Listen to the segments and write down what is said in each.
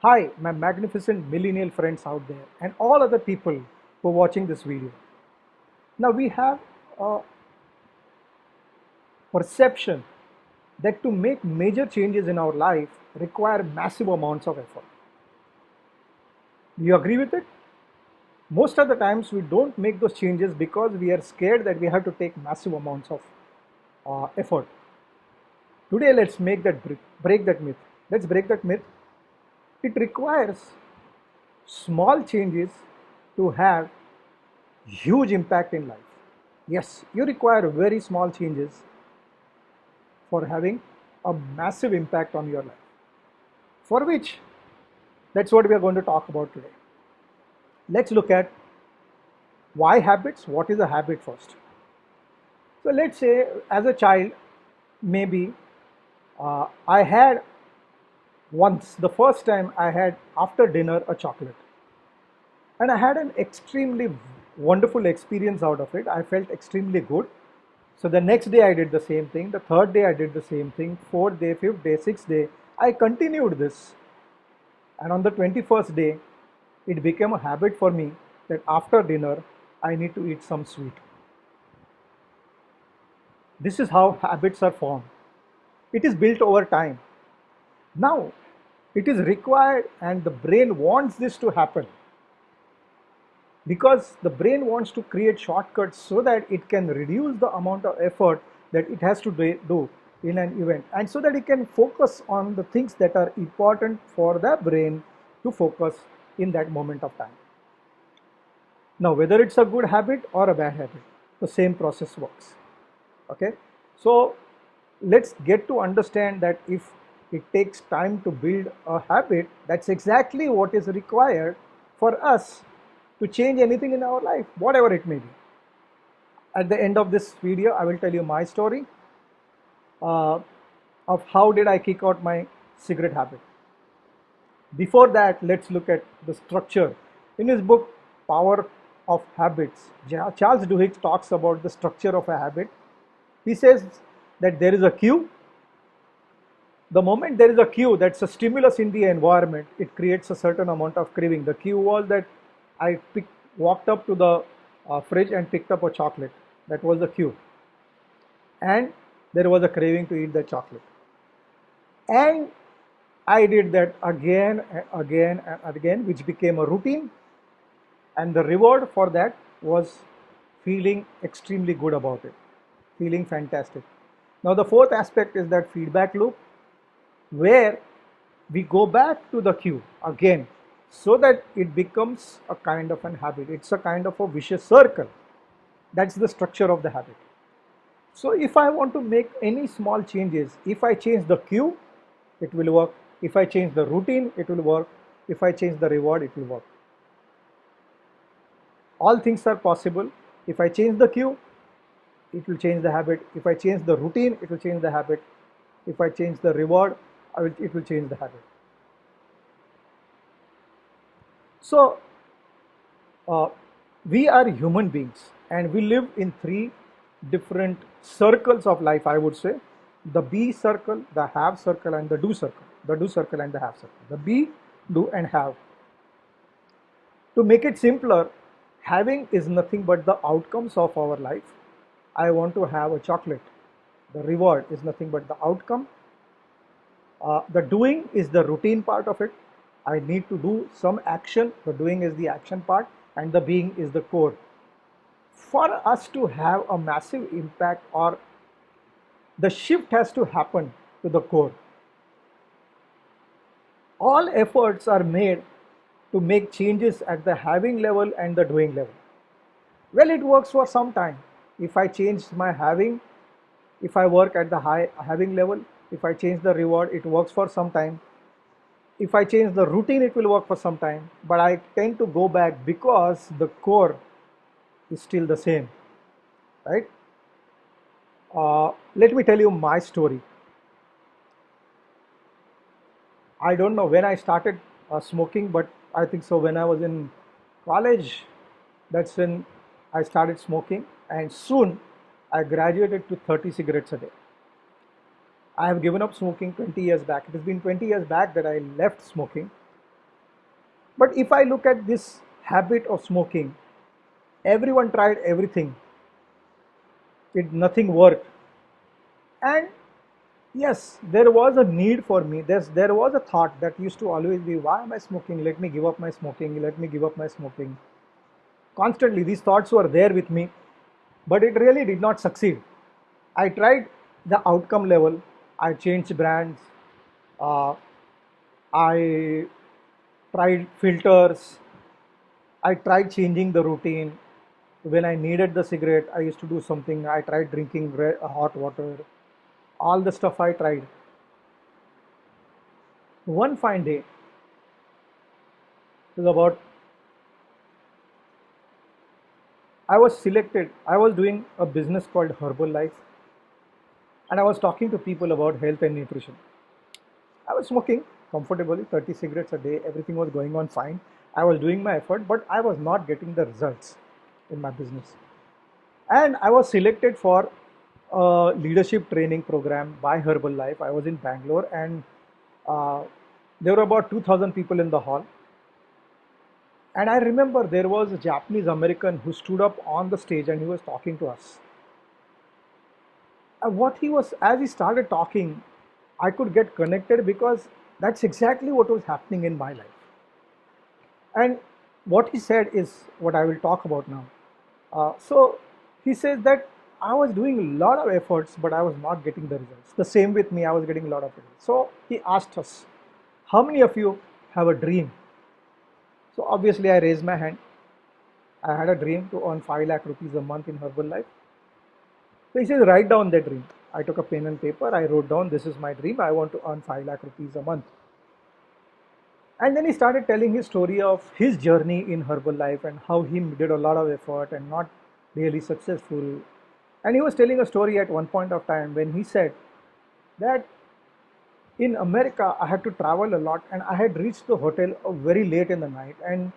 Hi, my magnificent millennial friends out there, and all other people who are watching this video. Now, we have a perception that to make major changes in our life require massive amounts of effort. Do you agree with it? Most of the times, we don't make those changes because we are scared that we have to take massive amounts of effort. Today, let's break that myth. Let's break that myth. It requires small changes to have huge impact in life. Yes, you require very small changes for having a massive impact on your life. For which, that's what we are going to talk about today. Let's look at why habits, what is a habit first. So let's say as a child, maybe I had once, the first time I had after dinner a chocolate. And I had an extremely wonderful experience out of it. I felt extremely good. So the next day I did the same thing. The third day I did the same thing. Fourth day, fifth day, sixth day, I continued this. And on the 21st day, it became a habit for me that after dinner, I need to eat some sweet. This is how habits are formed. It is built over time. Now, it is required and the brain wants this to happen because the brain wants to create shortcuts so that it can reduce the amount of effort that it has to do in an event, and so that it can focus on the things that are important for the brain to focus in that moment of time. Now, whether it's a good habit or a bad habit, the same process works. Okay, so let's get to understand that if it takes time to build a habit, that's exactly what is required for us to change anything in our life, whatever it may be. At the end of this video, I will tell you my story uh, of how did I kick out my cigarette habit. Before that, let's look at the structure. In his book, Power of Habits, Charles Duhigg talks about the structure of a habit. He says that there is a cue. The moment there is a cue, that's a stimulus in the environment, it creates a certain amount of craving. The cue was that walked up to the fridge and picked up a chocolate. That was the cue. And there was a craving to eat the chocolate. And I did that again and again and again, which became a routine. And the reward for that was feeling extremely good about it, feeling fantastic. Now, the fourth aspect is that feedback loop, where we go back to the cue again so that it becomes a kind of an habit. It's a kind of a vicious circle. That's the structure of the habit. So if I want to make any small changes, if I change the cue, it will work. If I change the routine, it will work. If I change the reward, it will work. All things are possible. If I change the cue, it will change the habit. If I change the routine, it will change the habit. If I change the reward, it will change the habit. So, we are human beings and we live in three different circles of life, I would say. The be circle, the have circle, and the do circle. The do circle and the have circle. The be, do, and have. To make it simpler, having is nothing but the outcomes of our life. I want to have a chocolate. The reward is nothing but the outcome. The doing is the routine part of it. I need to do some action. The doing is the action part, and the being is the core. For us to have a massive impact, or the shift has to happen to the core. All efforts are made to make changes at the having level and the doing level. Well, it works for some time. If I change my having, if I work at the high having level, if I change the reward, it works for some time. If I change the routine, it will work for some time. But I tend to go back because the core is still the same, right? Let me tell you my story. I don't know when I started smoking, but I think so when I was in college, that's when I started smoking, and soon I graduated to 30 cigarettes a day. I have given up smoking 20 years back. It has been 20 years back that I left smoking, But if I look at this habit of smoking, everyone tried everything, it nothing worked. And yes, there was a need for me. There was a thought that used to always be, why am I smoking? Let me give up my smoking. Let me give up my smoking. Constantly, these thoughts were there with me, but it really did not succeed. I tried the outcome level. I changed brands. Uh, I tried filters. I tried changing the routine. When I needed the cigarette, I used to do something. I tried drinking hot water. All the stuff I tried. One fine day, it was about, I was selected. I was doing a business called Herbalife, and I was talking to people about health and nutrition. I was smoking comfortably 30 cigarettes a day. Everything was going on fine. I was doing my effort, but I was not getting the results in my business. And I was selected for a leadership training program by Herbalife. I was in Bangalore, and uh, there were about 2,000 people in the hall. And I remember there was a Japanese American who stood up on the stage and he was talking to us. What he was, as he started talking, I could get connected because that's exactly what was happening in my life. And what he said is what I will talk about now. So he says that I was doing a lot of efforts, but I was not getting the results. The same with me, I was getting a lot of results. So he asked us, how many of you have a dream? So obviously I raised my hand. I had a dream to earn 5 lakh rupees a month in Herbalife. So he says, write down that dream. I took a pen and paper. I wrote down, this is my dream. I want to earn 5 lakh rupees a month. And then he started telling his story of his journey in Herbalife and how he did a lot of effort and not really successful. And he was telling a story at one point of time when he said that in America, I had to travel a lot and I had reached the hotel very late in the night. And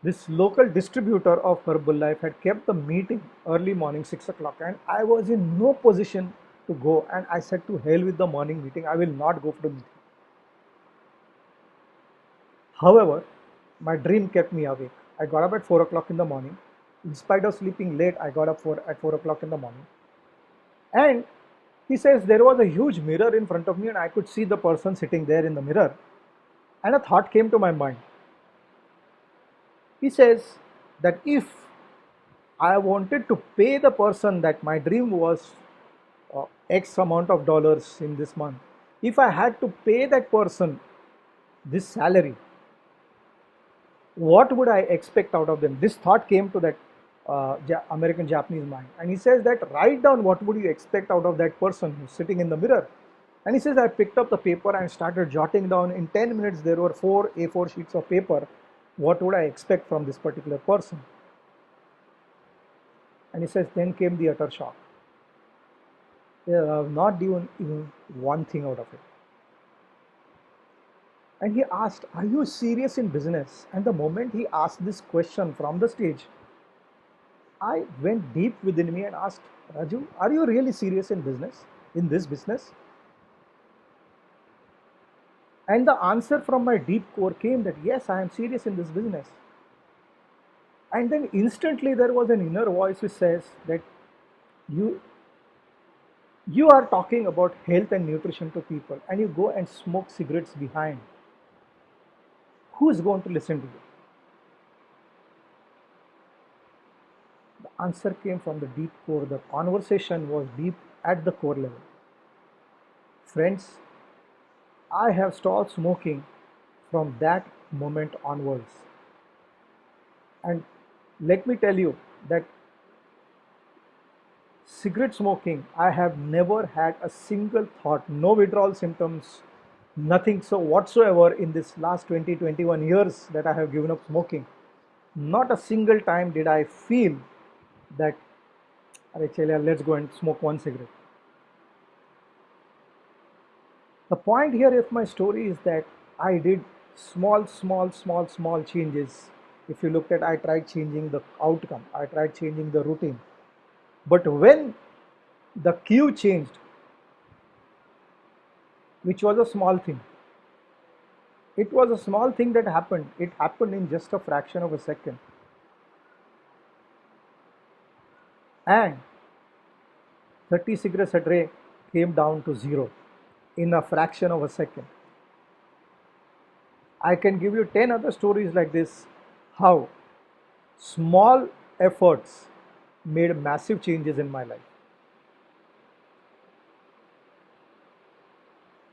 this local distributor of Herbalife had kept the meeting early morning, 6 o'clock, and I was in no position to go. And I said, to hell with the morning meeting, I will not go for the meeting. However, my dream kept me awake. I got up at 4 o'clock in the morning. In spite of sleeping late, I got up at 4 o'clock in the morning. And he says there was a huge mirror in front of me and I could see the person sitting there in the mirror. And a thought came to my mind. He says that if I wanted to pay the person that my dream was X amount of dollars in this month, if I had to pay that person this salary, what would I expect out of them? This thought came to that American Japanese mind. And he says that write down what would you expect out of that person who's sitting in the mirror. And he says I picked up the paper and started jotting down. In 10 minutes there were 4 A4 sheets of paper. What would I expect from this particular person? And he says then came the utter shock. Not even one thing out of it. And he asked, are you serious in business? And the moment he asked this question from the stage, I went deep within me and asked, Raju, are you really serious in business, in this business? And the answer from my deep core came that yes, I am serious in this business. And then instantly there was an inner voice which says that you are talking about health and nutrition to people and you go and smoke cigarettes behind. Who is going to listen to you? The answer came from the deep core. The conversation was deep at the core level. Friends, I have stopped smoking from that moment onwards. And let me tell you that cigarette smoking, I have never had a single thought, no withdrawal symptoms, nothing so whatsoever in this last 21 years that I have given up smoking. Not a single time did I feel that, let's go and smoke one cigarette. The point here of my story is that I did small changes. If you looked at, I tried changing the outcome, I tried changing the routine. But when the cue changed, which was a small thing, It was a small thing that happened. It happened in just a fraction of a second. And 30 cigarettes a day came down to zero in a fraction of a second. I can give you 10 other stories like this, how small efforts made massive changes in my life.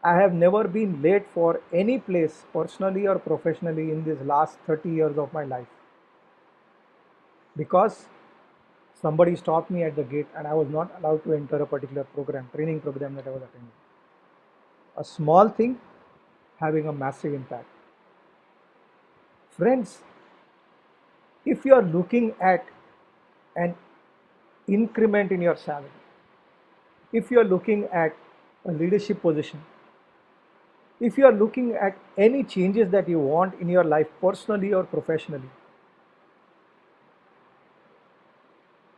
I have never been late for any place, personally or professionally, in these last 30 years of my life, because somebody stopped me at the gate and I was not allowed to enter a particular program, training program that I was attending. A small thing having a massive impact. Friends, if you are looking at an increment in your salary, if you are looking at a leadership position, if you are looking at any changes that you want in your life, personally or professionally,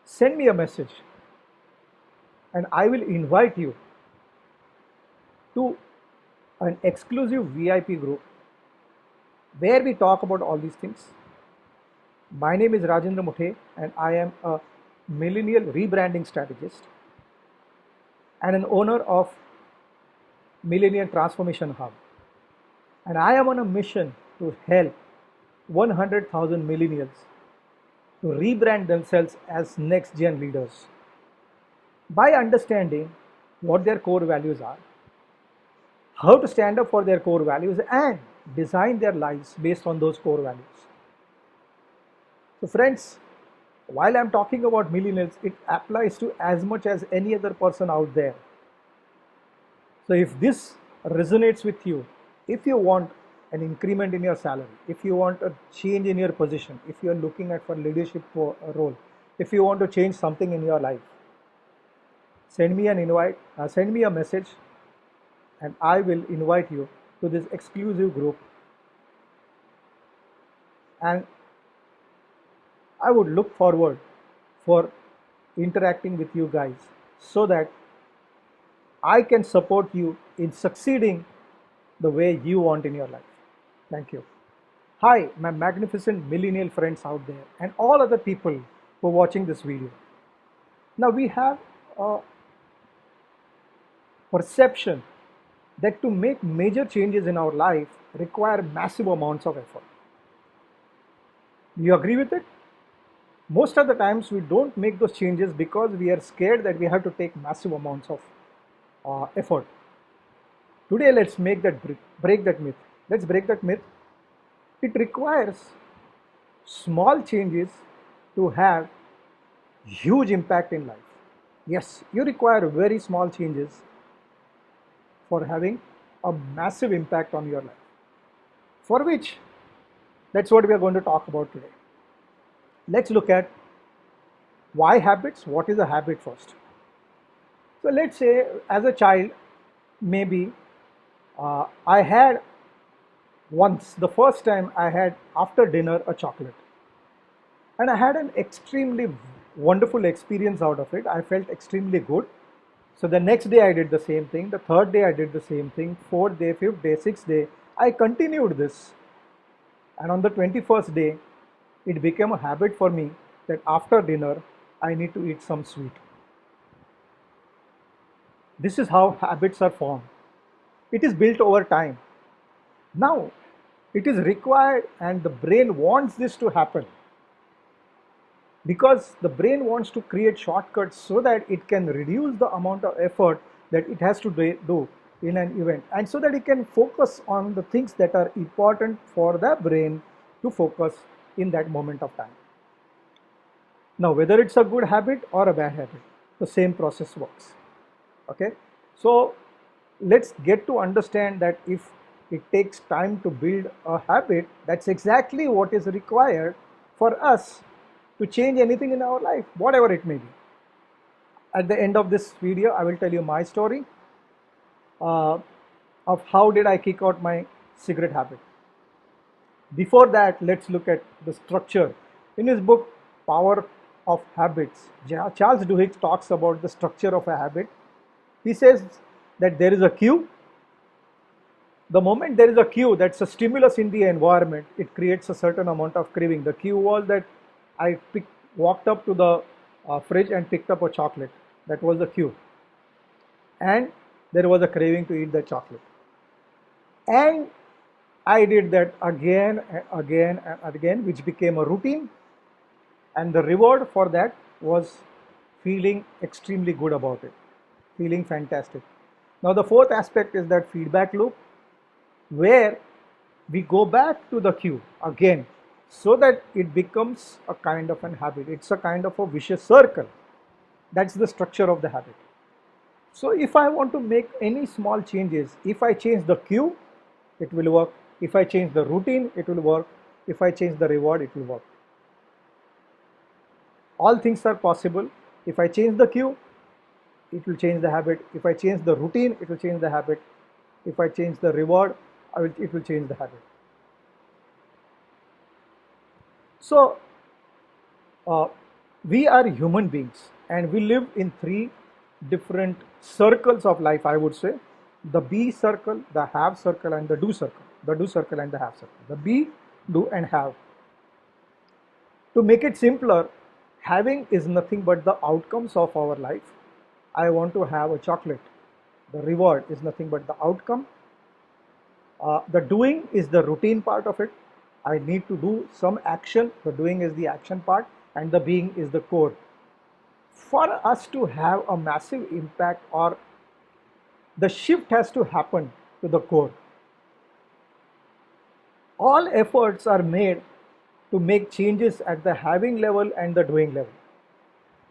send me a message and I will invite you to an exclusive VIP group where we talk about all these things. My name is Rajendra Muthe and I am a millennial rebranding strategist and an owner of Millennial Transformation Hub. And I am on a mission to help 100,000 millennials to rebrand themselves as next gen leaders by understanding what their core values are, how to stand up for their core values, and design their lives based on those core values. So, friends, while I'm talking about millennials, it applies to as much as any other person out there. So, if this resonates with you, if you want an increment in your salary, if you want a change in your position, if you are looking at for leadership role, if you want to change something in your life, send me an invite, send me a message, and I will invite you to this exclusive group. And I would look forward for interacting with you guys so that I can support you in succeeding the way you want in your life. Thank you. Hi, my magnificent millennial friends out there and all other people who are watching this video. Now we have a perception that to make major changes in our life require massive amounts of effort. Do you agree with it? Most of the times we don't make those changes because we are scared that we have to take massive amounts of effort. Today, let's break that myth. Let's break that myth. It requires small changes to have huge impact in life. Yes, you require very small changes for having a massive impact on your life. For which, that's what we are going to talk about today. Let's look at why habits. What is a habit first? So let's say as a child, maybe I had once, the first time I had after dinner a chocolate. And I had an extremely wonderful experience out of it. I felt extremely good. So the next day I did the same thing. The third day I did the same thing. Fourth day, fifth day, sixth day, I continued this. And on the 21st day, it became a habit for me that after dinner, I need to eat some sweet. This is how habits are formed. It is built over time. Now, it is required and the brain wants this to happen because the brain wants to create shortcuts so that it can reduce the amount of effort that it has to do in an event, and so that it can focus on the things that are important for the brain to focus in that moment of time. Now, whether it's a good habit or a bad habit, the same process works. Okay, so let's get to understand that if it takes time to build a habit, that's exactly what is required for us to change anything in our life, whatever it may be. At the end of this video, I will tell you my story of how did I kick out my cigarette habit. Before that, let's look at the structure. In his book, Power of Habits, Charles Duhigg talks about the structure of a habit. He says that there is a cue, The moment there is a cue, that's a stimulus in the environment, it creates a certain amount of craving. The cue was that walked up to the fridge and picked up a chocolate. That was the cue. And there was a craving to eat that chocolate. And I did that again and again and again, which became a routine. And the reward for that was feeling extremely good about it, feeling fantastic. Now, the fourth aspect is that feedback loop, where we go back to the cue again so that it becomes a kind of an habit. It's a kind of a vicious circle. That's the structure of the habit. So if I want to make any small changes, if I change the cue, it will work. If I change the routine, it will work. If I change the reward, it will work. All things are possible. If I change the cue, it will change the habit. If I change the routine, it will change the habit. If I change the reward, it will change the habit. So we are human beings and we live in three different circles of life, I would say. The be circle, the have circle, and the do circle. The do circle and the have circle. The be, do, and have. To make it simpler, having is nothing but the outcomes of our life. I want to have a chocolate. The reward is nothing but the outcome. The doing is the routine part of it. I need to do some action. The doing is the action part, and the being is the core. For us to have a massive impact, or the shift has to happen to the core. All efforts are made to make changes at the having level and the doing level.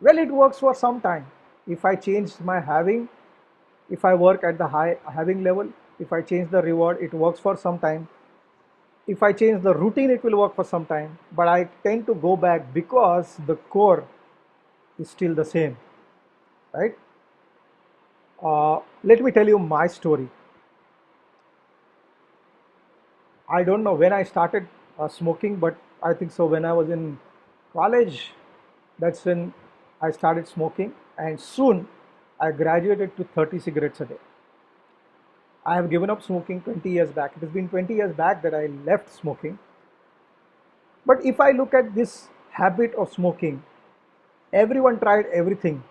Well, it works for some time. If I change my having, if I work at the high having level, if I change the reward, it works for some time. If I change the routine, it will work for some time. But I tend to go back because the core is still the same, right? Let me tell you my story. I don't know when I started smoking, but I think so when I was in college, that's when I started smoking, and soon I graduated to 30 cigarettes a day. I have given up smoking 20 years back. It has been 20 years back that I left smoking. But if I look at this habit of smoking, everyone tried everything.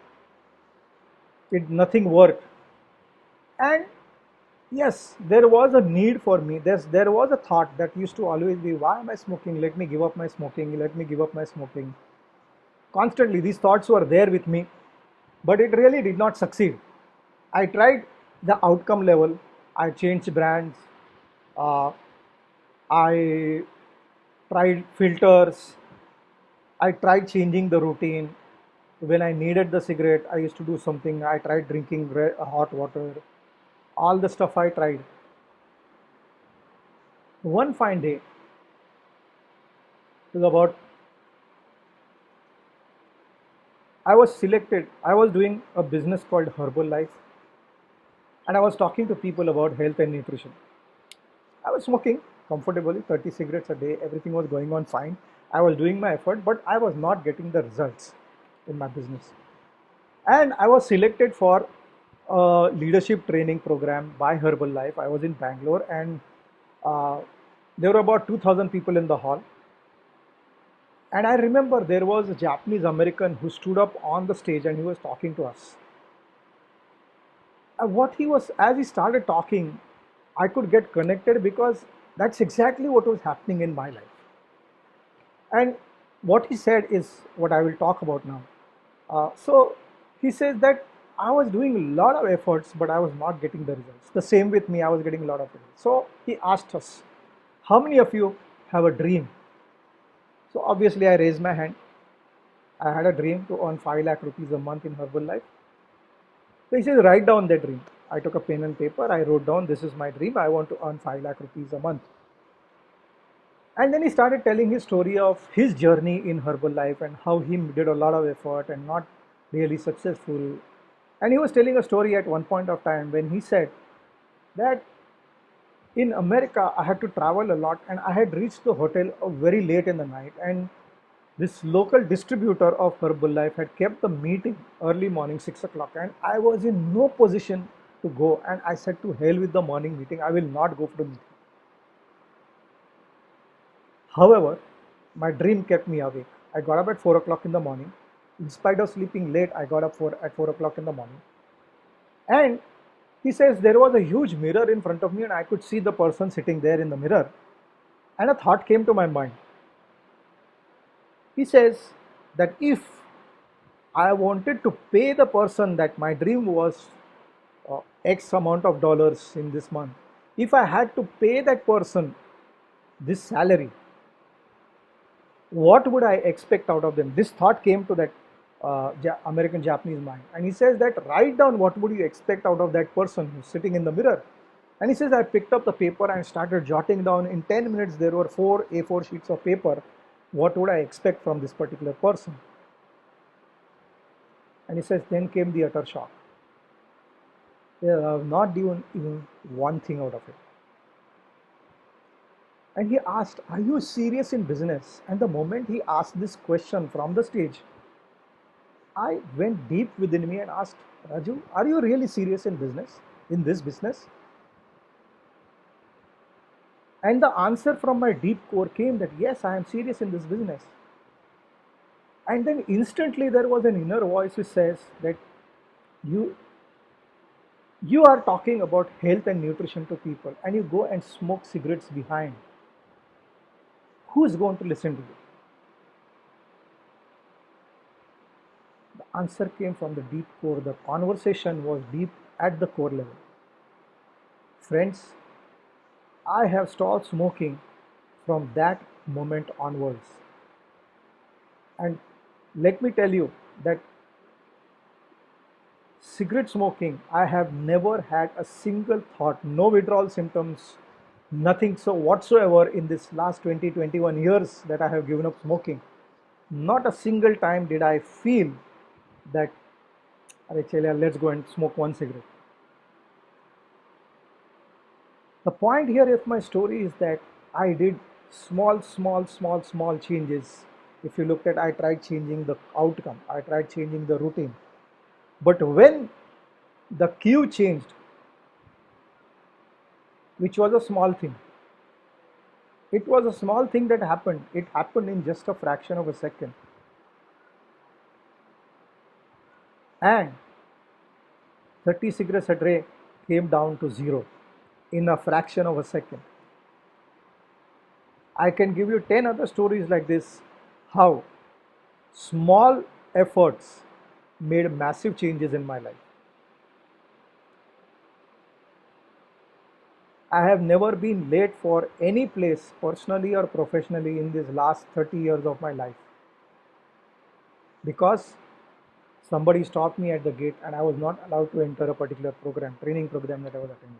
Nothing worked. And yes, there was a need for me. There was a thought that used to always be, why am I smoking? Let me give up my smoking. Let me give up my smoking. Constantly, these thoughts were there with me, but it really did not succeed. I tried the outcome level. I changed brands. I tried filters. I tried changing the routine. When I needed the cigarette, I used to do something. I tried drinking hot water. All the stuff I tried. One fine day, it was about, I was selected. I was doing a business called Herbalife, and I was talking to people about health and nutrition. I was smoking comfortably, 30 cigarettes a day. Everything was going on fine. I was doing my effort, but I was not getting the results in my business. And I was selected for a leadership training program by Herbalife. I was in Bangalore, and there were about 2,000 people in the hall. And I remember there was a Japanese American who stood up on the stage and he was talking to us. As he started talking, I could get connected because that's exactly what was happening in my life. And what he said is what I will talk about now. So he says that I was doing a lot of efforts, but I was not getting the results. The same with me, I was getting a lot of results. So he asked us, how many of you have a dream? So obviously I raised my hand. I had a dream to earn 5 lakh rupees a month in Herbalife. So he says, write down that dream. I took a pen and paper. I wrote down, this is my dream. I want to earn 5 lakh rupees a month. And then he started telling his story of his journey in Herbalife and how he did a lot of effort and not really successful. And he was telling a story at one point of time when he said that in America, I had to travel a lot, and I had reached the hotel very late in the night, and this local distributor of Herbalife had kept the meeting early morning, 6 o'clock, and I was in no position to go, and I said to hell with the morning meeting, I will not go for the meeting. However, my dream kept me awake. I got up at 4 o'clock in the morning. In spite of sleeping late, I got up at 4 o'clock in the morning. And he says there was a huge mirror in front of me and I could see the person sitting there in the mirror. And a thought came to my mind. He says that if I wanted to pay the person that my dream was X amount of dollars in this month, if I had to pay that person this salary, what would I expect out of them? This thought came to that American Japanese mind. And he says that write down what would you expect out of that person who's sitting in the mirror. And he says I picked up the paper and started jotting down. In 10 minutes there were 4 A4 sheets of paper. What would I expect from this particular person? And he says then came the utter shock. Not even one thing out of it. And he asked, are you serious in business? And the moment he asked this question from the stage, I went deep within me and asked, Raju, are you really serious in business, in this business? And the answer from my deep core came that yes, I am serious in this business. And then instantly there was an inner voice which says that you are talking about health and nutrition to people and you go and smoke cigarettes behind. Who is going to listen to you? The answer came from the deep core. The conversation was deep at the core level. Friends, I have stopped smoking from that moment onwards. And let me tell you that cigarette smoking, I have never had a single thought, no withdrawal symptoms, nothing so whatsoever in this last 21 years that I have given up smoking. Not a single time did I feel that, let's go and smoke one cigarette. The point here of my story is that I did small changes. If you looked at, I tried changing the outcome, I tried changing the routine. But when the cue changed, which was a small thing, it was a small thing that happened. It happened in just a fraction of a second. And 30 cigarettes a day came down to 0 in a fraction of a second. I can give you 10 other stories like this, how small efforts made massive changes in my life. I have never been late for any place, personally or professionally, in these last 30 years of my life, because somebody stopped me at the gate and I was not allowed to enter a particular program, training program that I was attending.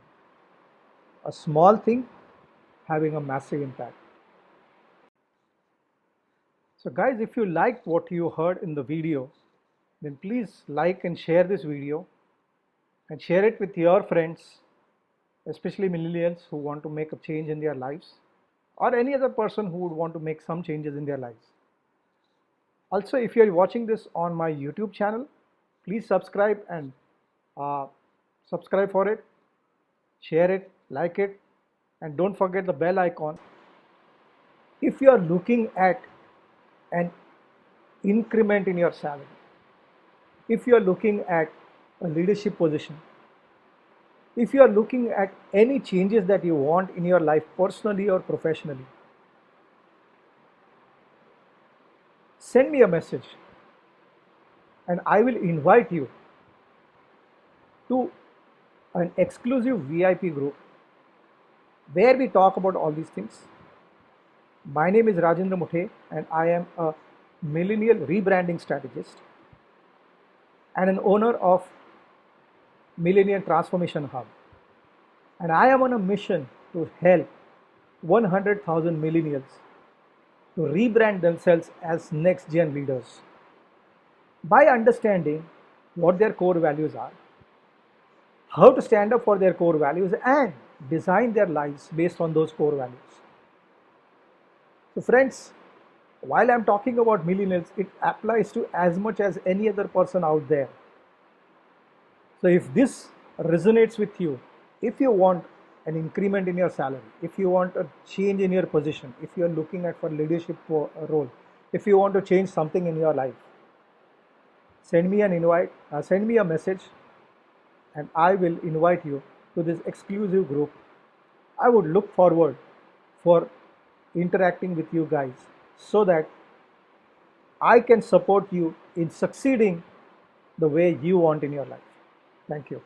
A small thing having a massive impact. So guys, if you liked what you heard in the video, then please like and share this video and share it with your friends, especially millennials who want to make a change in their lives, or any other person who would want to make some changes in their lives. Also, if you are watching this on my YouTube channel, please subscribe and subscribe for it, share it, like it, and don't forget the bell icon. If you are looking at an increment in your salary, if you are looking at a leadership position, if you are looking at any changes that you want in your life, personally or professionally, send me a message and I will invite you to an exclusive VIP group where we talk about all these things. My name is Rajendra Muthe and I am a millennial rebranding strategist and an owner of Millennial Transformation Hub. And I am on a mission to help 100,000 millennials to rebrand themselves as next-gen leaders by understanding what their core values are, how to stand up for their core values and design their lives based on those core values. So friends, while I'm talking about millennials, it applies to as much as any other person out there. So if this resonates with you, if you want an increment in your salary, if you want a change in your position, if you are looking at for leadership role, if you want to change something in your life, send me an invite, send me a message, and I will invite you to this exclusive group. I would look forward for interacting with you guys so that I can support you in succeeding the way you want in your life. Thank you.